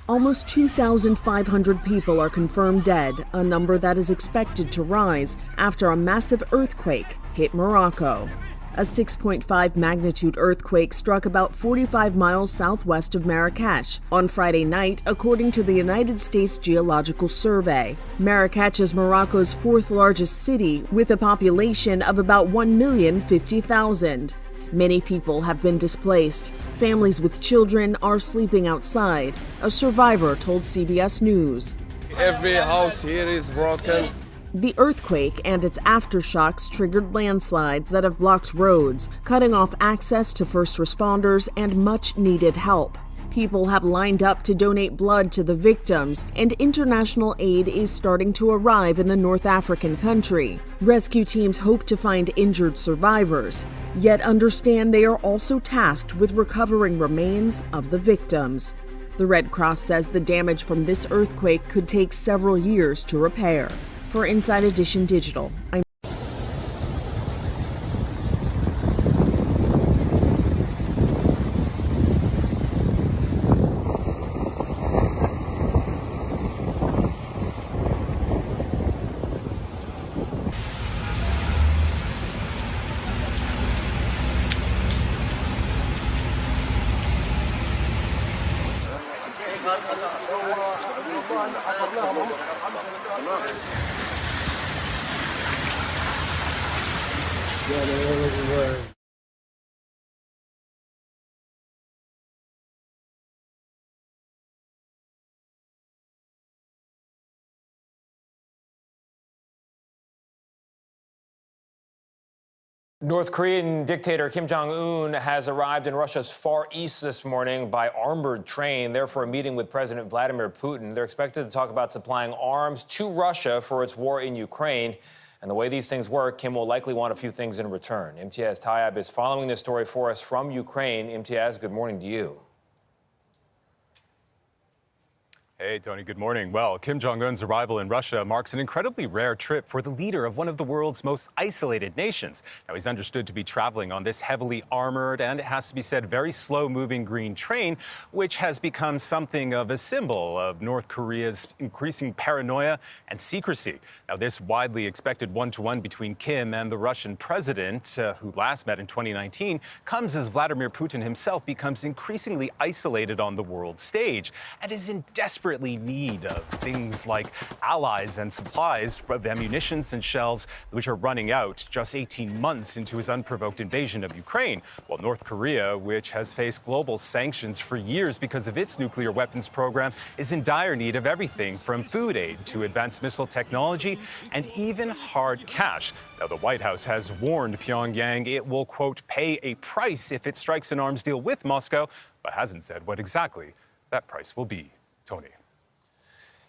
Almost 2,500 people are confirmed dead, a number that is expected to rise after a massive earthquake hit Morocco. A 6.5 magnitude earthquake struck about 45 miles southwest of Marrakech on Friday night, according to the United States Geological Survey. Marrakech is Morocco's fourth largest city, with a population of about 1,050,000. Many people have been displaced. Families with children are sleeping outside. A survivor told CBS News. Every house here is broken. The earthquake and its aftershocks triggered landslides that have blocked roads, cutting off access to first responders and much-needed help. People have lined up to donate blood to the victims, and international aid is starting to arrive in the North African country. Rescue teams hope to find injured survivors, yet understand they are also tasked with recovering remains of the victims. The Red Cross says the damage from this earthquake could take several years to repair. For Inside Edition Digital, I'm North Korean dictator Kim Jong-un has arrived in Russia's Far East this morning by armored train, there for a meeting with President Vladimir Putin. They're expected to talk about supplying arms to Russia for its war in Ukraine. And the way these things work, Kim will likely want a few things in return. Imtiaz Tayyab is following this story for us from Ukraine. Imtiaz, good morning to you. Hey, Tony, good morning. Well, Kim Jong-un's arrival in Russia marks an incredibly rare trip for the leader of one of the world's most isolated nations. Now, he's understood to be traveling on this heavily armored and, it has to be said, very slow-moving green train, which has become something of a symbol of North Korea's increasing paranoia and secrecy. Now, this widely expected one-to-one between Kim and the Russian president, who last met in 2019, comes as Vladimir Putin himself becomes increasingly isolated on the world stage and is in desperate need of things like allies and supplies of ammunitions and shells, which are running out just 18 months into his unprovoked invasion of Ukraine, while North Korea, which has faced global sanctions for years because of its nuclear weapons program, is in dire need of everything from food aid to advanced missile technology and even hard cash. Now, the White House has warned Pyongyang it will, quote, pay a price if it strikes an arms deal with Moscow, but hasn't said what exactly that price will be. Tony.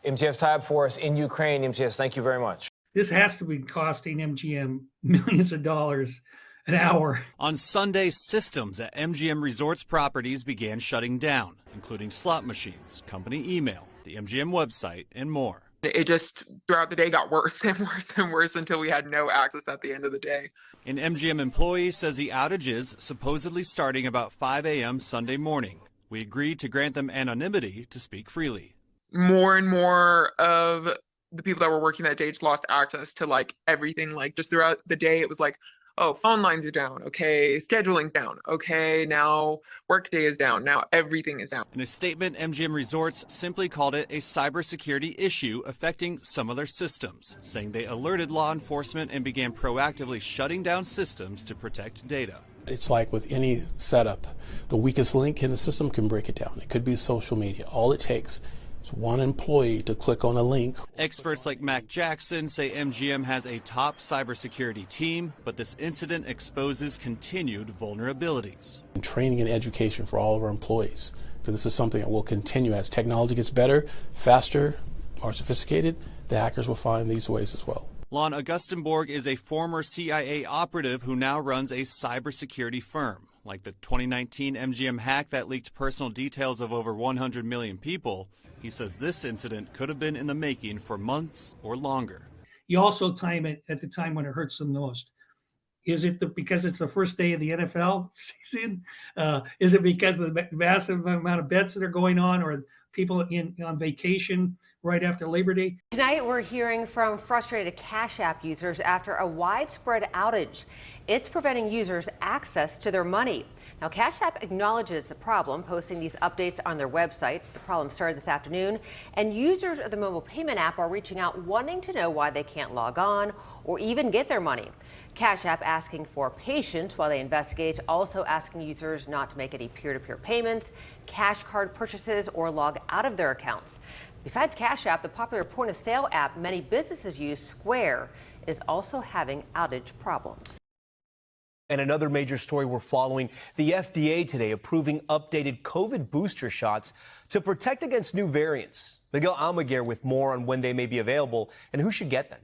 Imtiaz Tayyab for us in Ukraine. Imtiaz, thank you very much. This has to be costing MGM millions of dollars an hour. On Sunday, systems at MGM Resorts properties began shutting down, including slot machines, company email, the MGM website, and more. It just, throughout the day, got worse and worse and worse until we had no access at the end of the day. An MGM employee says the outage is supposedly starting about 5 a.m. Sunday morning. We agreed to grant them anonymity to speak freely. More and more of the people that were working that day just lost access to like everything. Like just throughout the day, it was like, oh, phone lines are down. Okay, scheduling's down. Okay, now workday is down. Now everything is down. In a statement, MGM Resorts simply called it a cybersecurity issue affecting some of their systems, saying they alerted law enforcement and began proactively shutting down systems to protect data. It's like with any setup, the weakest link in the system can break it down. It could be social media. All it takes is one employee to click on a link. Experts like Mac Jackson say MGM has a top cybersecurity team, but this incident exposes continued vulnerabilities. Training and education for all of our employees, because this is something that will continue as technology gets better, faster, more sophisticated. The hackers will find these ways as well. Lon Augustenborg is a former CIA operative who now runs a cybersecurity firm. Like the 2019 MGM hack that leaked personal details of over 100 million people, he says this incident could have been in the making for months or longer. You also time it at the time when it hurts the most. Is it because it's the first day of the NFL season? Is it because of the massive amount of bets that are going on, or people on vacation right after Labor Day. Tonight, we're hearing from frustrated Cash App users after a widespread outage. It's preventing users access to their money. Now, Cash App acknowledges the problem, posting these updates on their website. The problem started this afternoon, and users of the mobile payment app are reaching out wanting to know why they can't log on or even get their money. Cash App asking for patience while they investigate, also asking users not to make any peer-to-peer payments, cash card purchases, or log out of their accounts. Besides Cash App, the popular point-of-sale app many businesses use, Square, is also having outage problems. And another major story we're following, the FDA today approving updated COVID booster shots to protect against new variants. Miguel Almaguer with more on when they may be available and who should get them.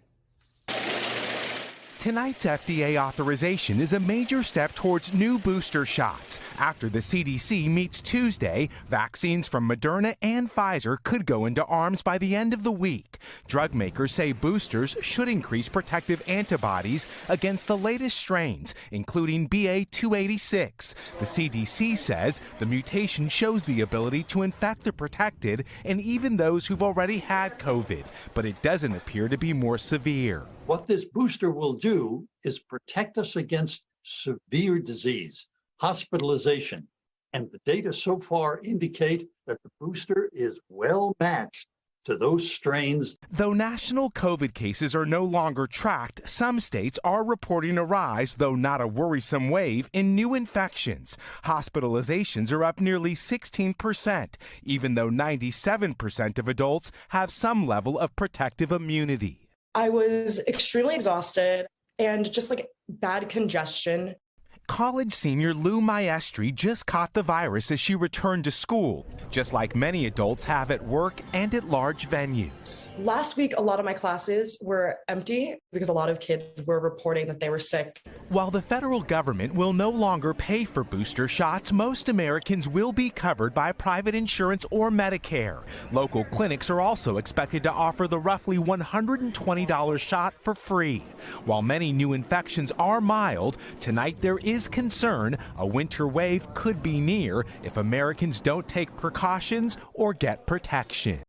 Tonight's FDA authorization is a major step towards new booster shots. After the CDC meets Tuesday, vaccines from Moderna and Pfizer could go into arms by the end of the week. Drug makers say boosters should increase protective antibodies against the latest strains, including BA.286. The CDC says the mutation shows the ability to infect the protected and even those who've already had COVID, but it doesn't appear to be more severe. What this booster will do is protect us against severe disease, hospitalization, and the data so far indicate that the booster is well matched to those strains. Though national COVID cases are no longer tracked, some states are reporting a rise, though not a worrisome wave, in new infections. Hospitalizations are up nearly 16%, even though 97% of adults have some level of protective immunity. I was extremely exhausted and just like bad congestion. College senior Lou Maestri just caught the virus as she returned to school, just like many adults have at work and at large venues. Last week, a lot of my classes were empty because a lot of kids were reporting that they were sick. While the federal government will no longer pay for booster shots, most Americans will be covered by private insurance or Medicare. Local clinics are also expected to offer the roughly $120 shot for free. While many new infections are mild, tonight there is concern a winter wave could be near if Americans don't take precautions or get protection.